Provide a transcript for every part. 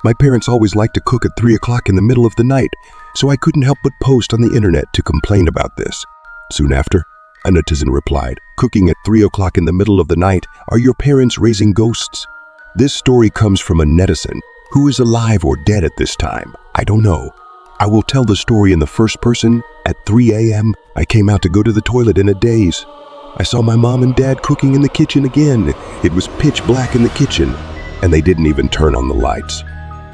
My parents always liked to cook at 3 o'clock in the middle of the night, so I couldn't help but post on the internet to complain about this. Soon after, a netizen replied, "Cooking at 3 o'clock in the middle of the night, are your parents raising ghosts?" This story comes from a netizen who is alive or dead at this time. I don't know. I will tell the story in the first person. At 3 a.m., I came out to go to the toilet in a daze. I saw my mom and dad cooking in the kitchen again. It was pitch black in the kitchen, and they didn't even turn on the lights.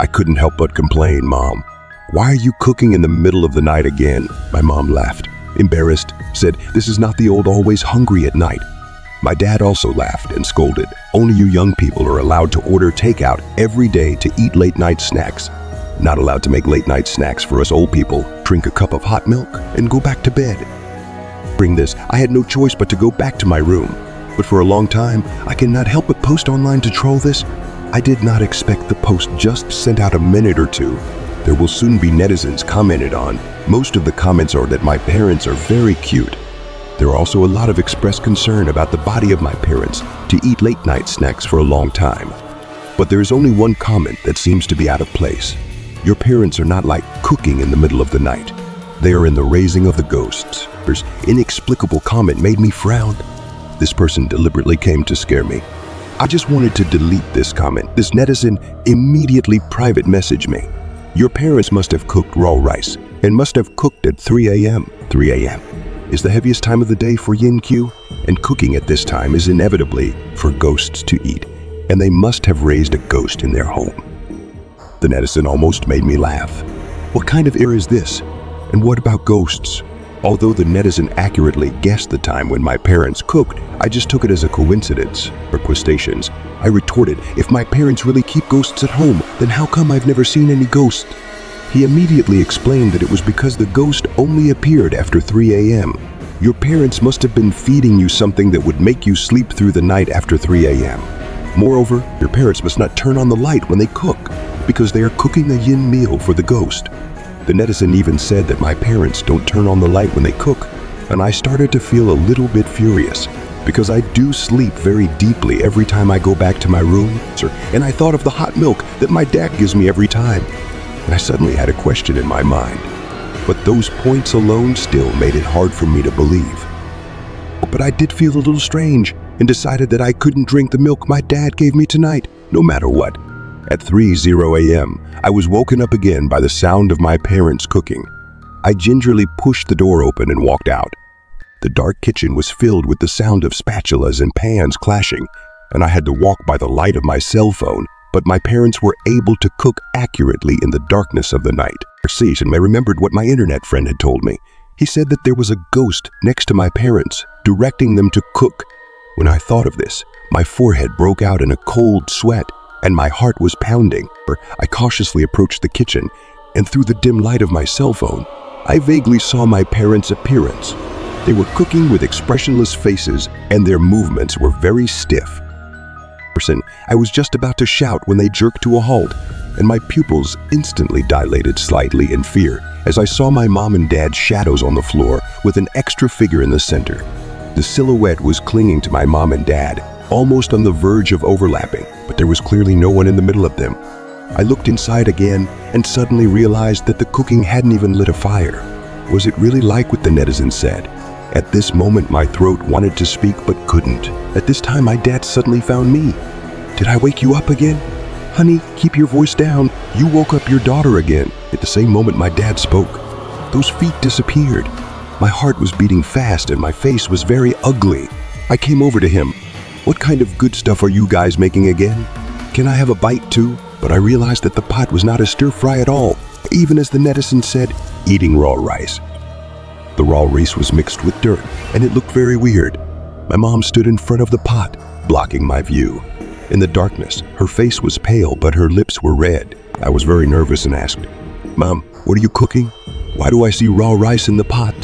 I couldn't help but complain, "Mom, why are you cooking in the middle of the night again?" My mom laughed, embarrassed, said, "This is not the old always hungry at night." My dad also laughed and scolded, "Only you young people are allowed to order takeout every day to eat late night snacks. Not allowed to make late night snacks for us old people, drink a cup of hot milk, and go back to bed." During this, I had no choice but to go back to my room. But for a long time, I cannot help but post online to troll this. I did not expect the post just sent out a minute or two. There will soon be netizens commented on. Most of the comments are that my parents are very cute. There are also a lot of expressed concern about the body of my parents to eat late night snacks for a long time. But there is only one comment that seems to be out of place. Your parents are not like cooking in the middle of the night. They are in the raising of the ghosts. This inexplicable comment made me frown. This person deliberately came to scare me. I just wanted to delete this comment. This netizen immediately private messaged me. Your parents must have cooked raw rice and must have cooked at 3 a.m. 3 a.m. is the heaviest time of the day for Yin Q, and cooking at this time is inevitably for ghosts to eat, and they must have raised a ghost in their home. The netizen almost made me laugh. What kind of air is this? And what about ghosts? Although the netizen accurately guessed the time when my parents cooked, I just took it as a coincidence or quotations. I retorted, "If my parents really keep ghosts at home, then how come I've never seen any ghosts?" He immediately explained that it was because the ghost only appeared after 3 a.m. Your parents must have been feeding you something that would make you sleep through the night after 3 a.m. Moreover, your parents must not turn on the light when they cook, because they are cooking a yin meal for the ghost. The netizen even said that my parents don't turn on the light when they cook, and I started to feel a little bit furious, because I do sleep very deeply every time I go back to my room, and I thought of the hot milk that my dad gives me every time, and I suddenly had a question in my mind. But those points alone still made it hard for me to believe. But I did feel a little strange, and decided that I couldn't drink the milk my dad gave me tonight, no matter what. At 3:00 a.m., I was woken up again by the sound of my parents cooking. I gingerly pushed the door open and walked out. The dark kitchen was filled with the sound of spatulas and pans clashing, and I had to walk by the light of my cell phone, but my parents were able to cook accurately in the darkness of the night. I remembered what my internet friend had told me. He said that there was a ghost next to my parents, directing them to cook. When I thought of this, my forehead broke out in a cold sweat, and my heart was pounding. I cautiously approached the kitchen, and through the dim light of my cell phone, I vaguely saw my parents' appearance. They were cooking with expressionless faces, and their movements were very stiff. I was just about to shout when they jerked to a halt, and my pupils instantly dilated slightly in fear as I saw my mom and dad's shadows on the floor with an extra figure in the center. The silhouette was clinging to my mom and dad, almost on the verge of overlapping, but there was clearly no one in the middle of them. I looked inside again and suddenly realized that the cooking hadn't even lit a fire. Was it really like what the netizen said? At this moment, my throat wanted to speak but couldn't. At this time, my dad suddenly found me. "Did I wake you up again?" "Honey, keep your voice down. You woke up your daughter again." At the same moment, my dad spoke. Those feet disappeared. My heart was beating fast and my face was very ugly. I came over to him. "What kind of good stuff are you guys making again? Can I have a bite too?" But I realized that the pot was not a stir-fry at all, even as the netizen said, eating raw rice. The raw rice was mixed with dirt, and it looked very weird. My mom stood in front of the pot, blocking my view. In the darkness, her face was pale, but her lips were red. I was very nervous and asked, "Mom, what are you cooking? Why do I see raw rice in the pot?"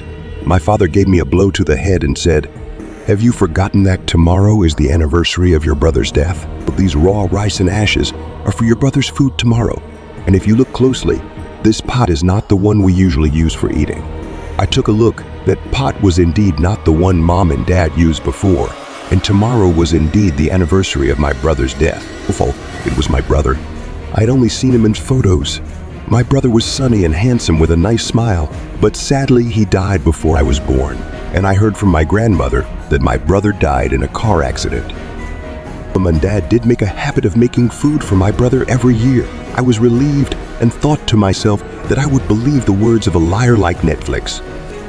My father gave me a blow to the head and said, "Have you forgotten that tomorrow is the anniversary of your brother's death? These raw rice and ashes are for your brother's food tomorrow. And if you look closely, this pot is not the one we usually use for eating. I took a look. That pot was indeed not the one Mom and Dad used before, and tomorrow was indeed the anniversary of my brother's death. Oh, it was my brother. I'd only seen him in photos. My brother was sunny and handsome with a nice smile, but sadly he died before I was born, and I heard from my grandmother that my brother died in a car accident. Mom and Dad did make a habit of making food for my brother every year. I was relieved and thought to myself that I would believe the words of a liar like Netflix.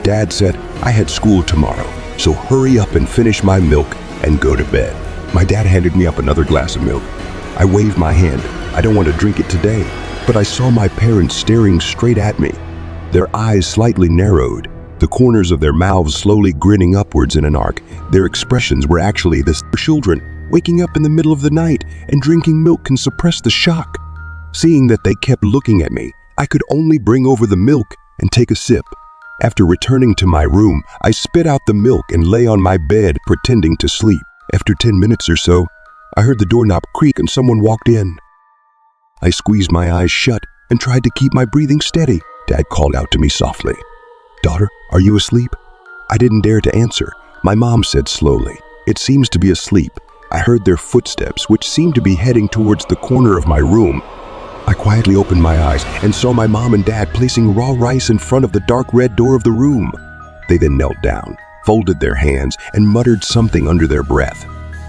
Dad said I had school tomorrow, so hurry up and finish my milk and go to bed. My dad handed me up another glass of milk. I waved my hand. I don't want to drink it today, but I saw my parents staring straight at me. Their eyes slightly narrowed, the corners of their mouths slowly grinning upwards in an arc. Their expressions were actually the children. Waking up in the middle of the night and drinking milk can suppress the shock. Seeing that they kept looking at me, I could only bring over the milk and take a sip. After returning to my room, I spit out the milk and lay on my bed pretending to sleep. After 10 minutes or so, I heard the doorknob creak and someone walked in. I squeezed my eyes shut and tried to keep my breathing steady. Dad called out to me softly, "Daughter, are you asleep?" I didn't dare to answer. My mom said slowly, "It seems to be asleep." I heard their footsteps, which seemed to be heading towards the corner of my room. I quietly opened my eyes and saw my mom and dad placing raw rice in front of the dark red door of the room. They then knelt down, folded their hands, and muttered something under their breath.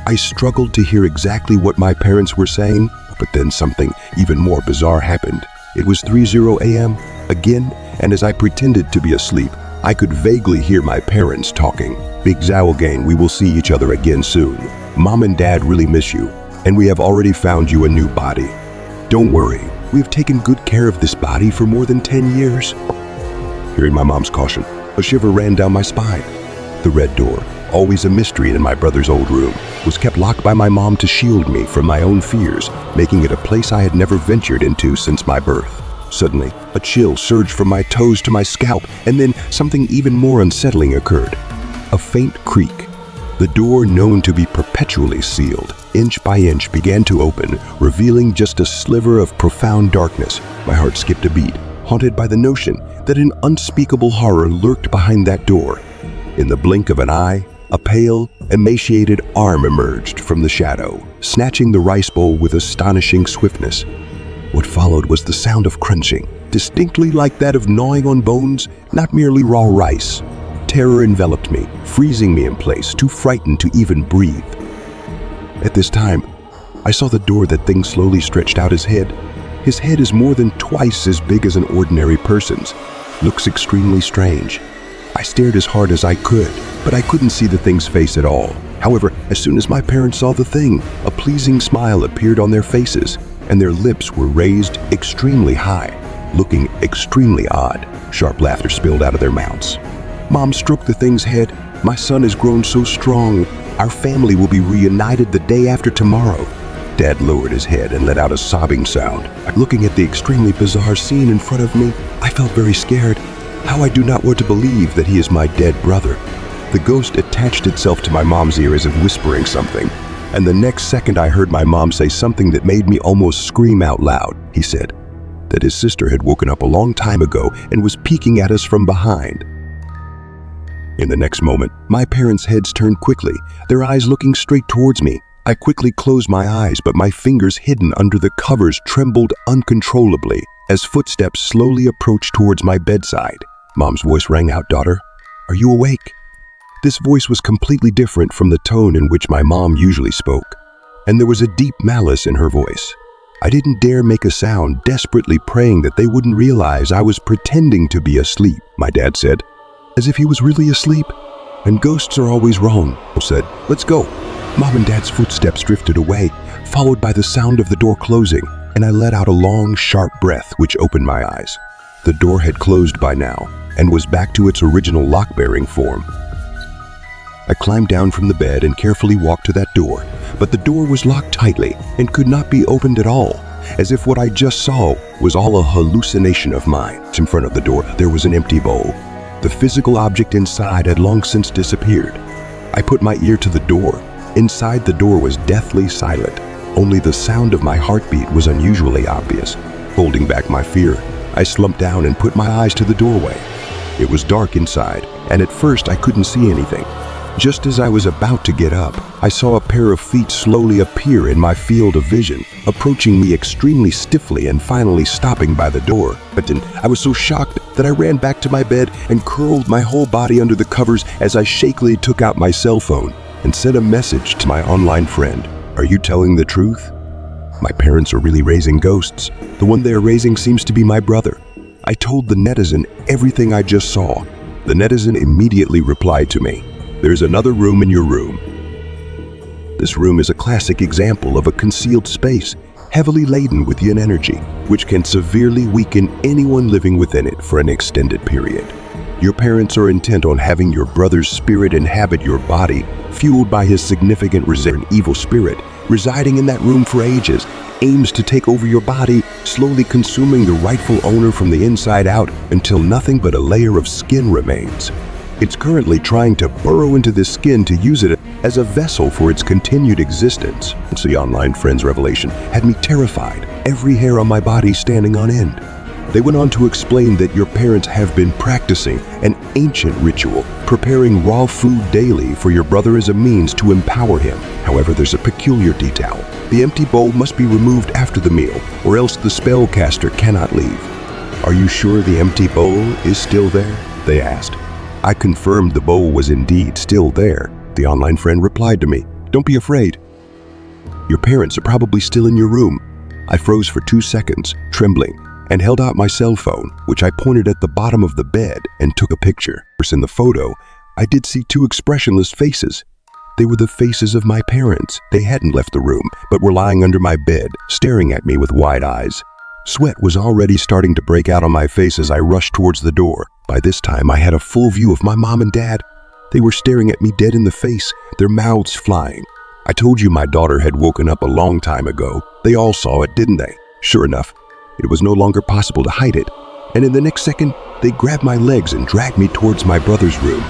I struggled to hear exactly what my parents were saying, but then something even more bizarre happened. It was 3:00 a.m. again, and as I pretended to be asleep, I could vaguely hear my parents talking. "Big Zhao gang, we will see each other again soon. Mom and Dad really miss you, and we have already found you a new body. Don't worry, we have taken good care of this body for more than 10 years. Hearing my mom's caution, a shiver ran down my spine. The red door, always a mystery in my brother's old room, was kept locked by my mom to shield me from my own fears, making it a place I had never ventured into since my birth. Suddenly, a chill surged from my toes to my scalp, and then something even more unsettling occurred. A faint creak. The door, known to be perpetually sealed, inch by inch began to open, revealing just a sliver of profound darkness. My heart skipped a beat, haunted by the notion that an unspeakable horror lurked behind that door. In the blink of an eye, a pale, emaciated arm emerged from the shadow, snatching the rice bowl with astonishing swiftness. What followed was the sound of crunching, distinctly like that of gnawing on bones, not merely raw rice. Terror enveloped me, freezing me in place, too frightened to even breathe. At this time, I saw the door. That thing slowly stretched out his head. His head is more than twice as big as an ordinary person's. Looks extremely strange. I stared as hard as I could, but I couldn't see the thing's face at all. However, as soon as my parents saw the thing, a pleasing smile appeared on their faces, and their lips were raised extremely high, looking extremely odd. Sharp laughter spilled out of their mouths. Mom stroked the thing's head. "My son has grown so strong. Our family will be reunited the day after tomorrow." Dad lowered his head and let out a sobbing sound. Looking at the extremely bizarre scene in front of me, I felt very scared. How I do not want to believe that he is my dead brother. The ghost attached itself to my mom's ear as if whispering something, and the next second I heard my mom say something that made me almost scream out loud. He said that his sister had woken up a long time ago and was peeking at us from behind. In the next moment, my parents' heads turned quickly, their eyes looking straight towards me. I quickly closed my eyes, but my fingers hidden under the covers trembled uncontrollably as footsteps slowly approached towards my bedside. Mom's voice rang out, "Daughter, are you awake?" This voice was completely different from the tone in which my mom usually spoke, and there was a deep malice in her voice. I didn't dare make a sound, desperately praying that they wouldn't realize I was pretending to be asleep. My dad said, as if he was really asleep, "And ghosts are always wrong," I said, "Let's go." Mom and Dad's footsteps drifted away, followed by the sound of the door closing, and I let out a long, sharp breath which opened my eyes. The door had closed by now and was back to its original lock-bearing form. I climbed down from the bed and carefully walked to that door, but the door was locked tightly and could not be opened at all, as if what I just saw was all a hallucination of mine. In front of the door, there was an empty bowl. The physical object inside had long since disappeared. I put my ear to the door. Inside the door was deathly silent. Only the sound of my heartbeat was unusually obvious. Holding back my fear, I slumped down and put my eyes to the doorway. It was dark inside, and at first I couldn't see anything. Just as I was about to get up, I saw a pair of feet slowly appear in my field of vision, approaching me extremely stiffly and finally stopping by the door. But then I was so shocked that I ran back to my bed and curled my whole body under the covers as I shakily took out my cell phone and sent a message to my online friend. Are you telling the truth? My parents are really raising ghosts. The one they are raising seems to be my brother. I told the netizen everything I just saw. The netizen immediately replied to me, "There's another room in your room." This room is a classic example of a concealed space, heavily laden with yin energy, which can severely weaken anyone living within it for an extended period. Your parents are intent on having your brother's spirit inhabit your body, fueled by his significant evil spirit, residing in that room for ages, aims to take over your body, slowly consuming the rightful owner from the inside out until nothing but a layer of skin remains. It's currently trying to burrow into this skin to use it as a vessel for its continued existence. The online friend's revelation had me terrified, every hair on my body standing on end. They went on to explain that your parents have been practicing an ancient ritual, preparing raw food daily for your brother as a means to empower him. However, there's a peculiar detail. The empty bowl must be removed after the meal, or else the spellcaster cannot leave. Are you sure the empty bowl is still there? They asked. I confirmed the bowl was indeed still there. The online friend replied to me, "Don't be afraid. Your parents are probably still in your room." I froze for 2 seconds, trembling, and held out my cell phone, which I pointed at the bottom of the bed and took a picture. In the photo, I did see two expressionless faces. They were the faces of my parents. They hadn't left the room, but were lying under my bed, staring at me with wide eyes. Sweat was already starting to break out on my face as I rushed towards the door. By this time, I had a full view of my mom and dad. They were staring at me dead in the face, their mouths flying. I told you my daughter had woken up a long time ago. They all saw it, didn't they? Sure enough, it was no longer possible to hide it, and in the next second, they grabbed my legs and dragged me towards my brother's room.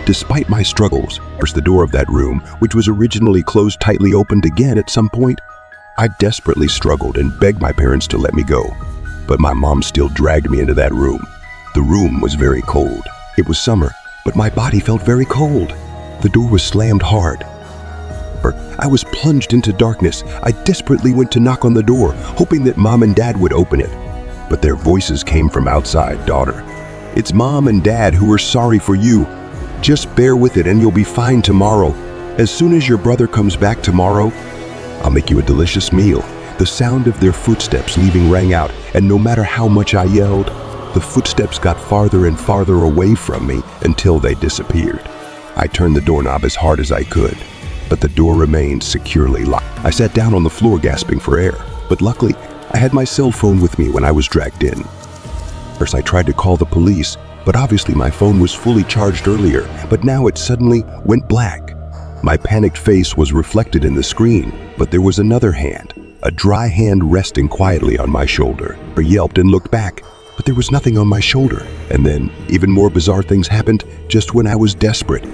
Despite my struggles, the door of that room, which was originally closed tightly, opened again at some point. I desperately struggled and begged my parents to let me go, but my mom still dragged me into that room. The room was very cold. It was summer, but my body felt very cold. The door was slammed hard. I was plunged into darkness. I desperately went to knock on the door, hoping that Mom and Dad would open it. But their voices came from outside. "Daughter, it's Mom and Dad who are sorry for you. Just bear with it and you'll be fine tomorrow. As soon as your brother comes back tomorrow, I'll make you a delicious meal." The sound of their footsteps leaving rang out, and no matter how much I yelled, the footsteps got farther and farther away from me until they disappeared. I turned the doorknob as hard as I could, but the door remained securely locked. I sat down on the floor gasping for air, but luckily, I had my cell phone with me when I was dragged in. First, I tried to call the police, but obviously my phone was fully charged earlier, but now it suddenly went black. My panicked face was reflected in the screen, but there was another hand, a dry hand resting quietly on my shoulder. I yelped and looked back, but there was nothing on my shoulder. And then, even more bizarre things happened just when I was desperate.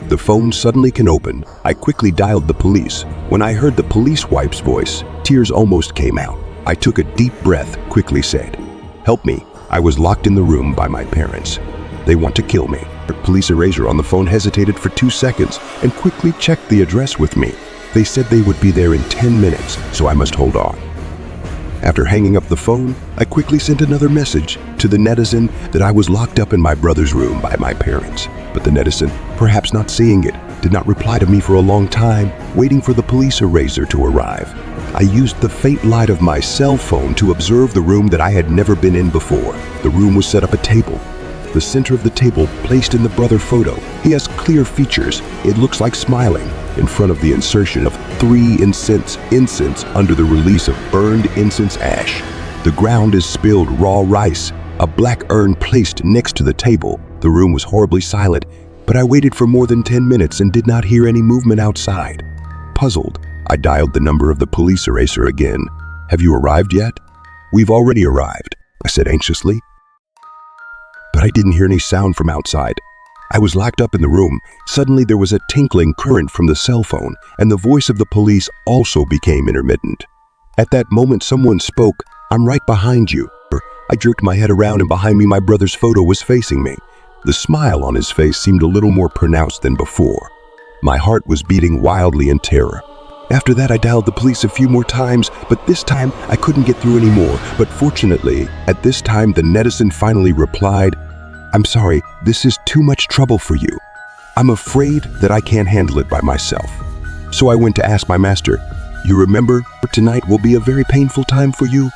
The phone suddenly can open. I quickly dialed the police. When I heard the police wife's voice, tears almost came out. I took a deep breath, quickly said, "Help me. I was locked in the room by my parents. They want to kill me." The police eraser on the phone hesitated for 2 seconds and quickly checked the address with me. They said they would be there in 10 minutes, so I must hold on. After hanging up the phone, I quickly sent another message to the netizen that I was locked up in my brother's room by my parents. But the netizen, perhaps not seeing it, did not reply to me for a long time, waiting for the police eraser to arrive. I used the faint light of my cell phone to observe the room that I had never been in before. The room was set up a table. The center of the table placed in the brother photo. He has clear features. It looks like smiling. In front of the insertion of 3 incense under the release of burned incense ash. The ground is spilled raw rice. A black urn placed next to the table. The room was horribly silent, but I waited for more than 10 minutes and did not hear any movement outside. Puzzled, I dialed the number of the police eraser again. "Have you arrived yet?" "We've already arrived," I said anxiously. But I didn't hear any sound from outside. I was locked up in the room. Suddenly there was a tinkling current from the cell phone, and the voice of the police also became intermittent. At that moment someone spoke, "I'm right behind you." I jerked my head around, and behind me my brother's photo was facing me. The smile on his face seemed a little more pronounced than before. My heart was beating wildly in terror. After that, I dialed the police a few more times, but this time I couldn't get through anymore. But fortunately, at this time, the netizen finally replied, "I'm sorry, this is too much trouble for you. I'm afraid that I can't handle it by myself." So I went to ask my master, "You remember, tonight will be a very painful time for you.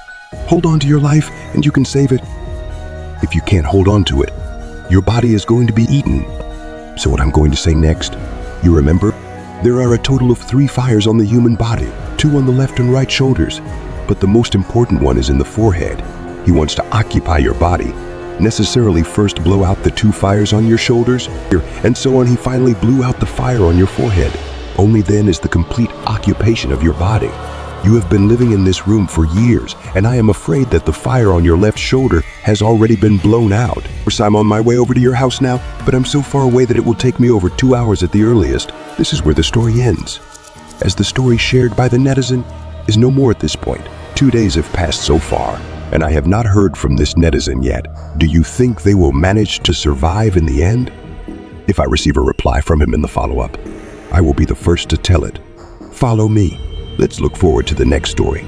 Hold on to your life and you can save it. If you can't hold on to it, your body is going to be eaten." So what I'm going to say next, you remember? There are a total of 3 fires on the human body, 2 on the left and right shoulders, but the most important one is in the forehead. He wants to occupy your body. Necessarily first blow out the 2 fires on your shoulders, and so on. He finally blew out the fire on your forehead. Only then is the complete occupation of your body. You have been living in this room for years, and I am afraid that the fire on your left shoulder has already been blown out. Of course, I'm on my way over to your house now, but I'm so far away that it will take me over 2 hours at the earliest. This is where the story ends. As the story shared by the netizen is no more at this point. 2 days have passed so far, and I have not heard from this netizen yet. Do you think they will manage to survive in the end? If I receive a reply from him in the follow-up, I will be the first to tell it. Follow me. Let's look forward to the next story.